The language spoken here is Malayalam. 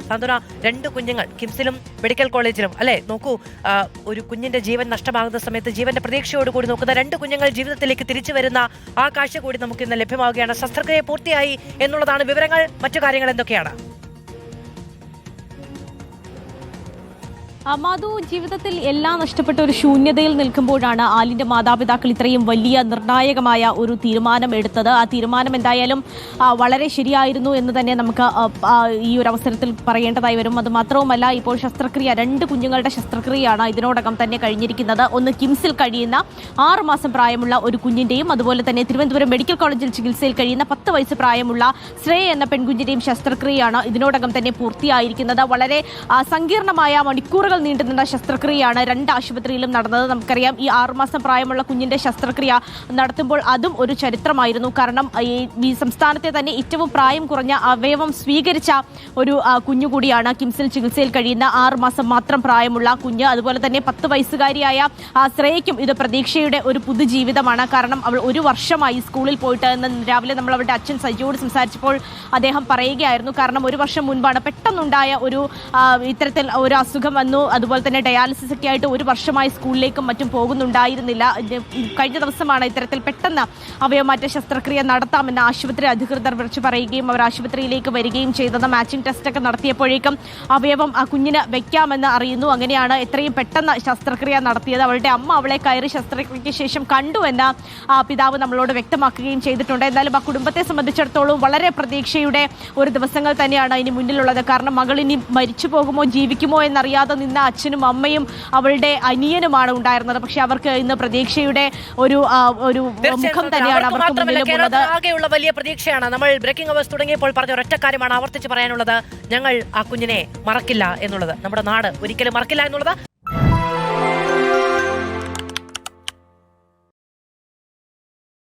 സാന്ത്വന, 2 കുഞ്ഞുങ്ങൾ കിംസിലും മെഡിക്കൽ കോളേജിലും അല്ലെ. നോക്കൂ, ഒരു കുഞ്ഞിന്റെ ജീവൻ നഷ്ടമാകുന്ന സമയത്ത് ജീവന്റെ പ്രതീക്ഷയോടുകൂടി നോക്കുന്ന 2 കുഞ്ഞുങ്ങൾ ജീവിതത്തിലേക്ക് തിരിച്ചു വരുന്ന ആ കാഴ്ച കൂടി നമുക്ക് ഇന്ന് ലഭ്യമാവുകയാണ്. ശസ്ത്രക്രിയ പൂർത്തിയായി എന്നുള്ളതാണ് വിവരങ്ങൾ. മറ്റു കാര്യങ്ങൾ എന്തൊക്കെയാണ്? മാധു, ജീവിതത്തിൽ എല്ലാം നഷ്ടപ്പെട്ട ഒരു ശൂന്യതയിൽ നിൽക്കുമ്പോഴാണ് ആലിന്റെ മാതാപിതാക്കൾ ഇത്രയും വലിയ നിർണായകമായ ഒരു തീരുമാനം എടുത്തത്. ആ തീരുമാനം എന്തായാലും വളരെ ശരിയായിരുന്നു എന്ന് തന്നെ നമുക്ക് ഈ ഒരു അവസരത്തിൽ പറയേണ്ടതായി വരും. അത് മാത്രവുമല്ല, ഇപ്പോൾ ശസ്ത്രക്രിയ 2 കുഞ്ഞുങ്ങളുടെ ശസ്ത്രക്രിയയാണ് ഇതിനോടകം തന്നെ കഴിഞ്ഞിരിക്കുന്നത്. ഒന്ന് കിംസിൽ കഴിയുന്ന 6 മാസം പ്രായമുള്ള ഒരു കുഞ്ഞിന്റെയും അതുപോലെ തന്നെ തിരുവനന്തപുരം മെഡിക്കൽ കോളേജിൽ ചികിത്സയിൽ കഴിയുന്ന 10 വയസ്സ് പ്രായമുള്ള ശ്രേയ എന്ന പെൺകുഞ്ഞിന്റെയും ശസ്ത്രക്രിയയാണ് ഇതിനോടകം തന്നെ പൂർത്തിയായിരിക്കുന്നത്. വളരെ സങ്കീർണമായ മണിക്കൂറുകൾ നീണ്ടുനിന്ന ശസ്ത്രക്രിയയാണ് 2 ആശുപത്രിയിലും നടന്നത്. നമുക്കറിയാം, ഈ 6 മാസം പ്രായമുള്ള കുഞ്ഞിന്റെ ശസ്ത്രക്രിയ നടത്തുമ്പോൾ അതും ഒരു ചരിത്രമായിരുന്നു. കാരണം ഈ സംസ്ഥാനത്തെ തന്നെ ഏറ്റവും പ്രായം കുറഞ്ഞ അവയവം സ്വീകരിച്ച ഒരു കുഞ്ഞുകൂടിയാണ് കിംസിൽ ചികിത്സയിൽ കഴിയുന്ന 6 മാസം മാത്രം പ്രായമുള്ള കുഞ്ഞ്. അതുപോലെ തന്നെ 10 വയസ്സുകാരിയായ ശ്രേയയ്ക്കും ഇത് പ്രതീക്ഷയുടെ ഒരു പുതുജീവിതമാണ്. കാരണം അവൾ 1 വർഷമായി സ്കൂളിൽ പോയിട്ട് എന്ന് രാവിലെ നമ്മൾ അവളുടെ അച്ഛൻ സജിയോട് സംസാരിച്ചപ്പോൾ അദ്ദേഹം പറയുകയായിരുന്നു. കാരണം 1 വർഷം മുൻപാണ് പെട്ടെന്നുണ്ടായ ഒരു ഇത്തരത്തിൽ ഒരു അസുഖം വന്നു. അതുപോലെ തന്നെ ഡയാലിസിസ് ഒക്കെ ആയിട്ട് 1 വർഷമായി സ്കൂളിലേക്കും മറ്റും പോകുന്നുണ്ടായിരുന്നില്ല. കഴിഞ്ഞ ദിവസമാണ് ഇത്തരത്തിൽ പെട്ടെന്ന് അവയവമാറ്റ ശസ്ത്രക്രിയ നടത്താമെന്ന് ആശുപത്രി അധികൃതർ വിളിച്ചു പറയുകയും അവർ ആശുപത്രിയിലേക്ക് വരികയും ചെയ്തത്. മാച്ചിങ് ടെസ്റ്റ് ഒക്കെ നടത്തിയപ്പോഴേക്കും അവയവം ആ കുഞ്ഞിന് വെക്കാമെന്ന് അറിയുന്നു. അങ്ങനെയാണ് എത്രയും പെട്ടെന്ന് ശസ്ത്രക്രിയ നടത്തിയത്. അവളുടെ അമ്മ അവളെ കയറി ശസ്ത്രക്രിയയ്ക്ക് ശേഷം കണ്ടു എന്ന് പിതാവ് നമ്മളോട് വ്യക്തമാക്കുകയും ചെയ്തിട്ടുണ്ട്. എന്നാലും ആ കുടുംബത്തെ സംബന്ധിച്ചിടത്തോളം വളരെ പ്രതീക്ഷയുടെ ഒരു ദിവസങ്ങൾ തന്നെയാണ് ഇനി മുന്നിലുള്ളത്. കാരണം മകൾ ഇനി മരിച്ചു പോകുമോ ജീവിക്കുമോ എന്നറിയാതെ നിന്ന അച്ഛനും അമ്മയും അവളുടെ അനിയനുമാണ് ഉണ്ടായിരുന്നത്. പക്ഷെ അവർക്ക് ഇന്ന് പ്രതീക്ഷയുടെ ഒരു മുഖം തന്നെയാണ് അവർക്ക് മുന്നിലുള്ളത്. ആകെയുള്ള വലിയ പ്രതീക്ഷയാണ്. നമ്മൾ ബ്രേക്കിംഗ് അവേഴ്സ് തുടങ്ങിയപ്പോൾ പറഞ്ഞ ഒരൊറ്റ കാര്യമാണ് ആവർത്തിച്ച് പറയാനുള്ളത്. ഞങ്ങൾ ആ കുഞ്ഞിനെ മറക്കില്ല എന്നുള്ളത്. നമ്മുടെ നാട് ഒരിക്കലും മറക്കില്ല എന്നുള്ളത്.